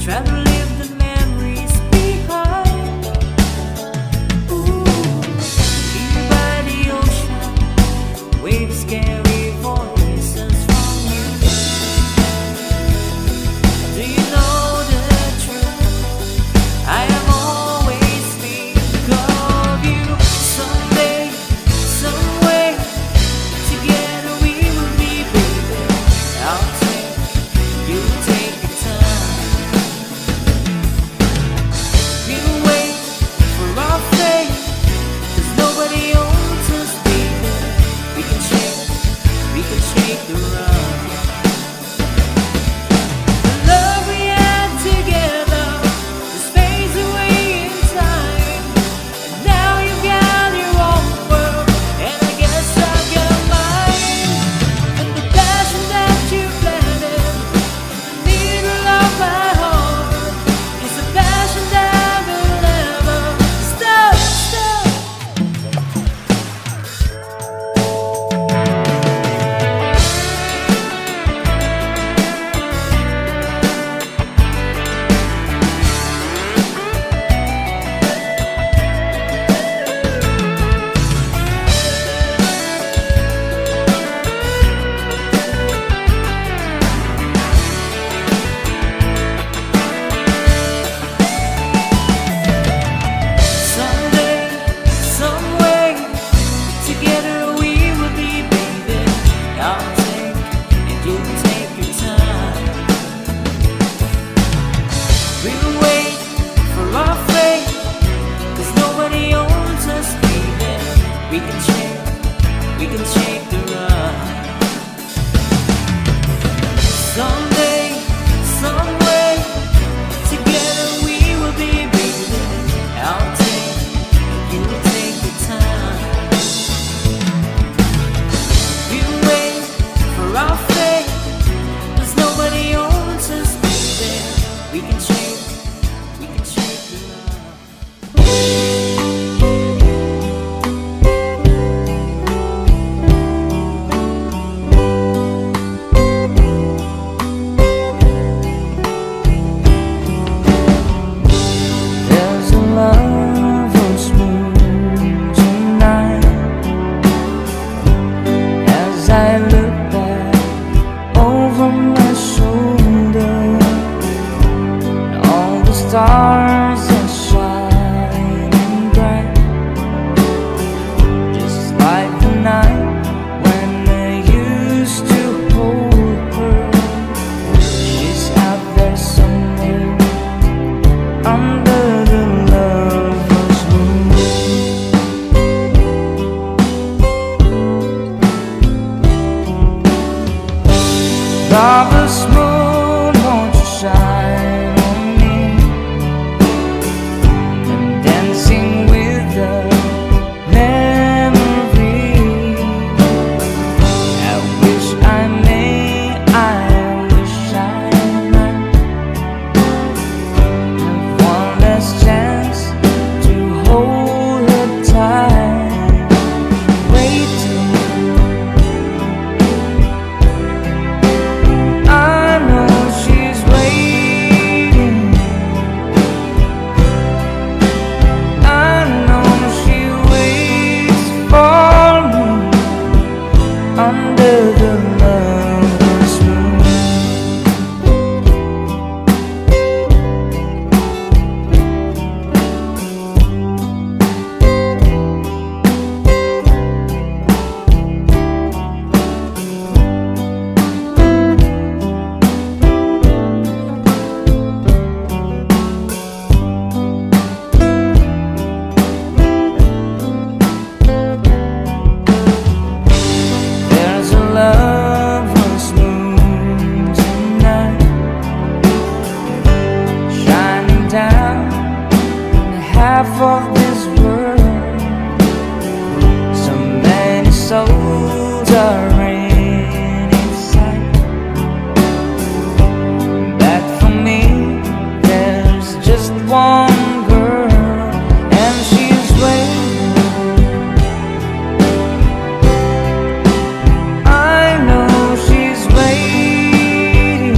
Try to leave the memories behind. Ooh, here by the ocean, waves carry voices from you. Do you know the truth? I am always think of you. Someday, some way, together we will be, baby. I'll take, you take your time. We'll wait for our fate, 'cause nobody owns us, baby. We can shake the run. The love we had together just fades away in time. And now you got your own world, and I guess I've got mine. And the passion that you planted in the middle of my heart is a passion that will never stop. Someday, some way, together we will be, baby. I'll take, and you take your time. We'll wait for our fate, 'cause nobody owns us, baby. We can shake the run. Someday, some way, together we will be, baby. I'll take, you take your time. We'll wait for our fate, 'cause nobody owns us, baby. We can shake the run. There's a lover's moon tonight. As I look back over my shoulder, all the stars are shining bright, just like the night when I used to hold her. She's out there somewhere under the lover's moon. Lover's moon, won't you shine on me and dancing with the memory. I wish I may, I wish I might have one last chance to hold her tight, waiting. I know she's waiting. I know she waits for me under the lover's moon. There's a lover's moon tonight, shining down on half of this world. So many souls are in its sight. But for me, there's just one girl, and she's waiting. I know she's waiting.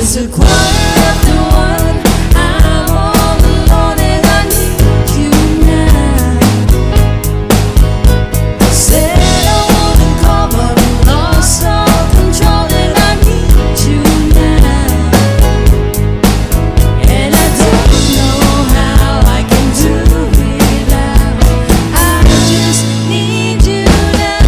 It's a quarter after one. I'm all alone and I need you now. Said I wouldn't call, but I lost all control and I need you now. And I don't know how I can do without. I just need you now.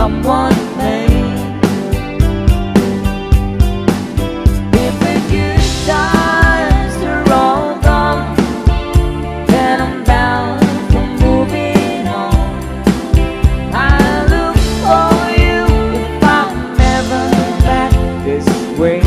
come what may. If the good times are all gone, then I'm bound for moving on. I look for you if I'm never back this way.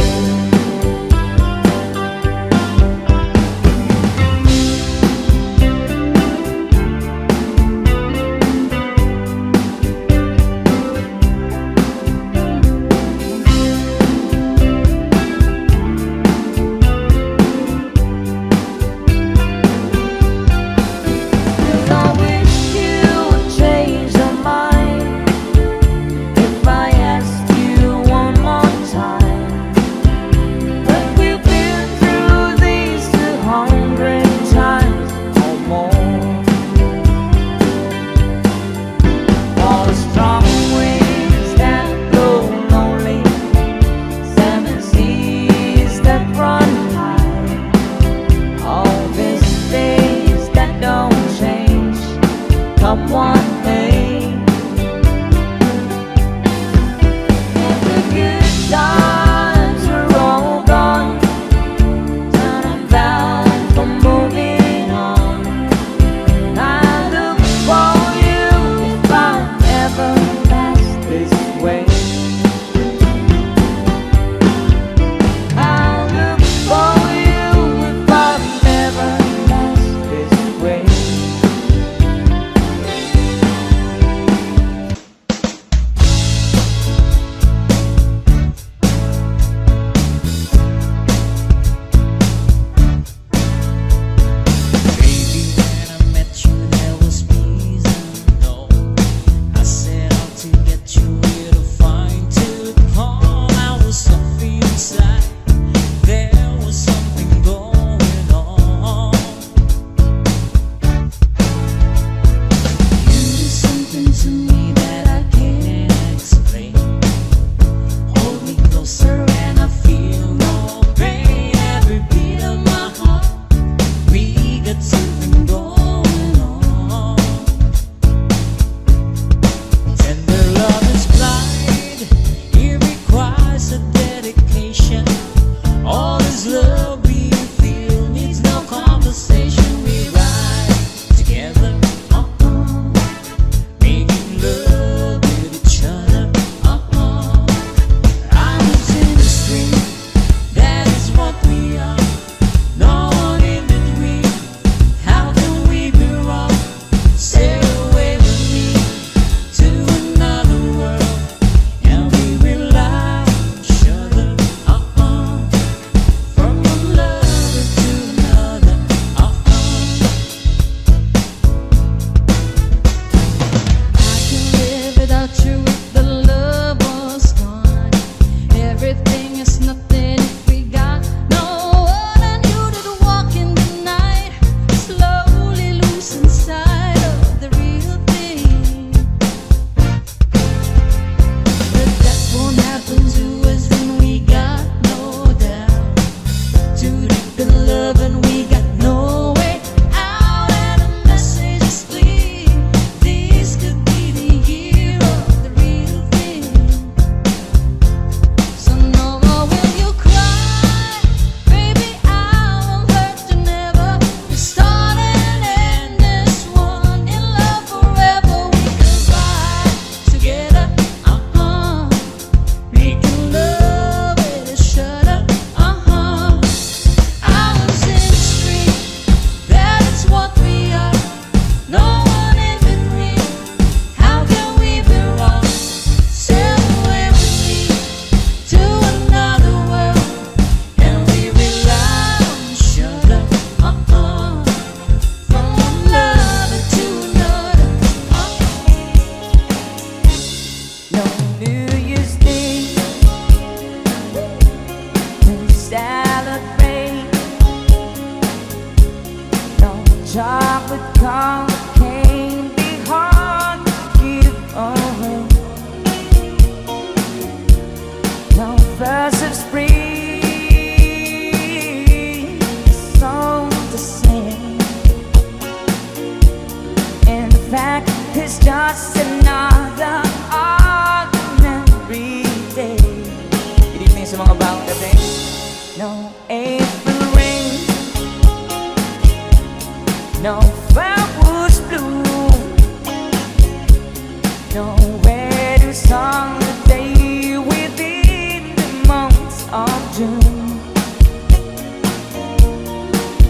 was on the day within the month of June.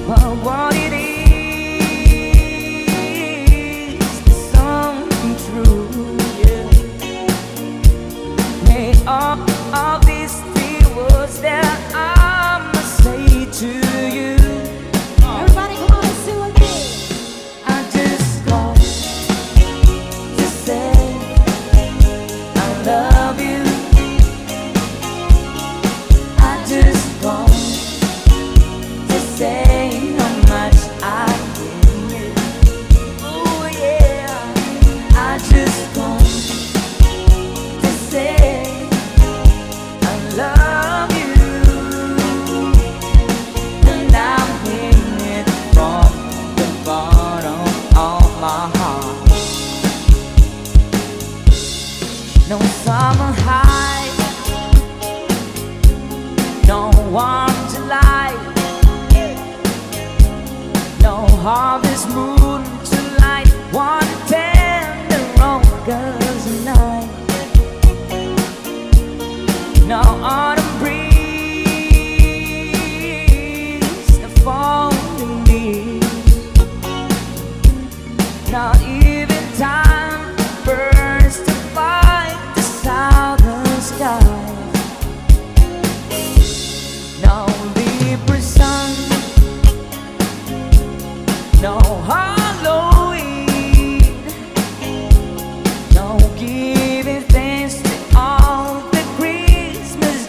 But what it is something true, yeah. Made up of these three words that I must say to you. Everybody come on and sing with me. I just want to say I love you. I just want to say how much I need you. Oh yeah. I just want to say I love you. And I'm meaning it from the bottom of my heart. No summer high, no warm July, no harvest moon to light one tender August night, no autumn breeze, no falling leaves, not even time for birds to fight the southern sky. No Libra sun, no Halloween, no giving thanks to all the Christmas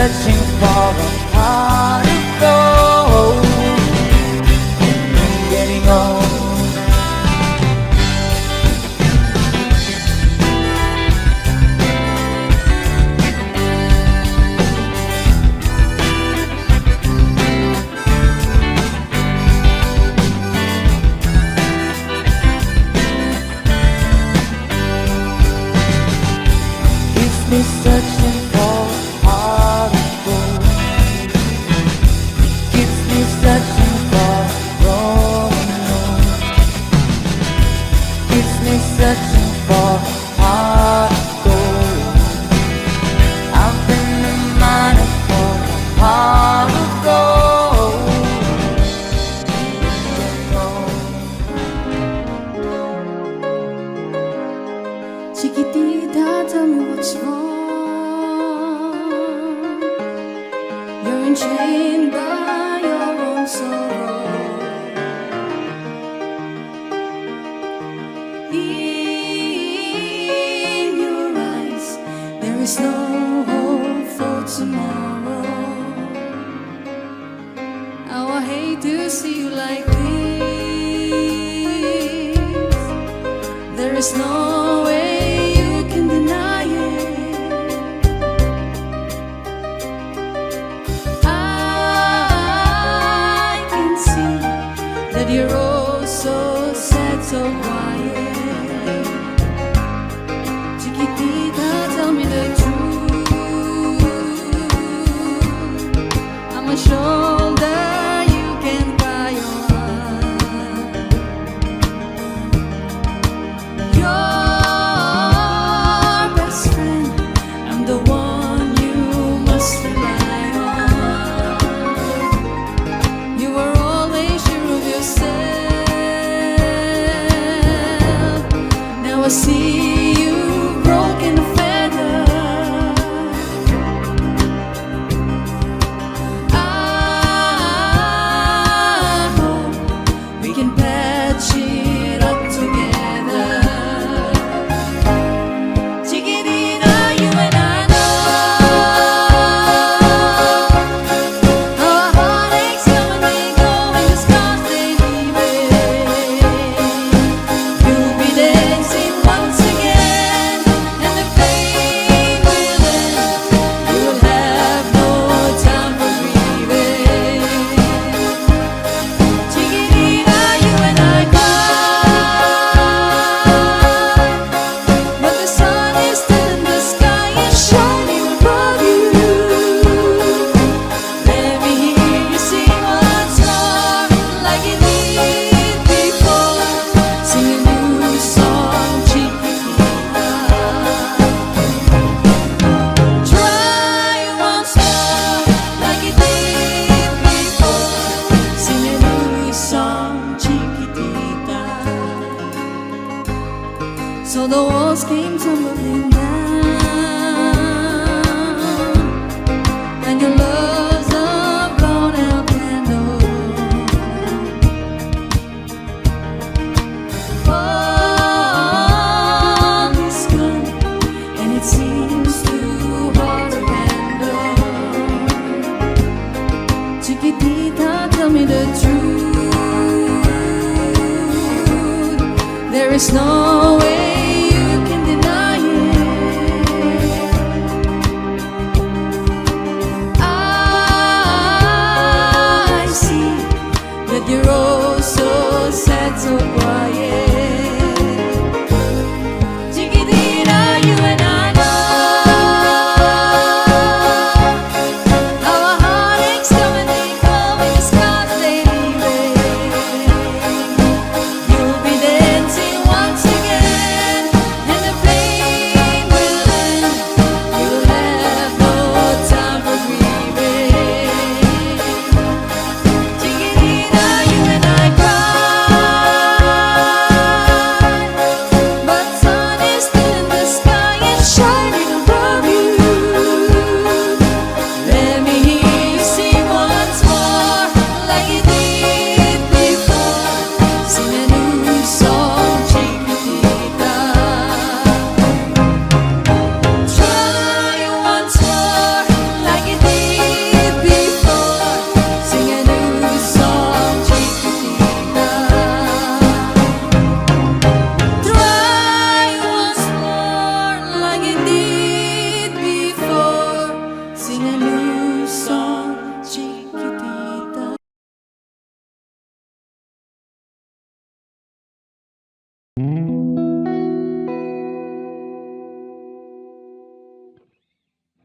searching for a heart of gold. Getting old. Me searching for a heart of gold. Keeps me searching for a growing old. Keeps me searching for a heart of gold. I've been a miner for a heart of gold. Chiquitita, tell me what's wrong. You're enchained by your own sorrow. In your eyes, there is no hope for tomorrow. How I hate to see you like this. There is no way you're all so sad, so quiet. Chiquitita, tell me the truth. I'm a shoulder you can cry on. Your best friend, I'm the one you must rely on. You were always sure of yourself. Now I see you broken a feather. I hope we can patch it up together. Chiquitita, you and I know our heartaches come and they go, and the scars they leave it. You'll be dancing once again, and the pain will end. You'll have no time for grieving. Chiquitita, you and I cry, but the sun is still in the sky and shining above you. Let me hear you sing once more, like you did before. Sing a new song, Chiquitita. Try once more, like you did before. Sing a new song, Chiquitita. So the walls came tumbling down, and your love's a blown out candle. Oh, this gun, and it seems too hard to handle. Chiquitita, tell me the truth. There is no way you can deny it. I see that you're all so sad, so quiet. Chiquitita, you and I know our heartaches come and they go, and the scars they leave it. You'll be dancing once again,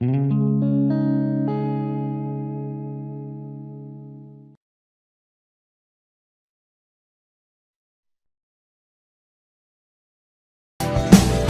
Thank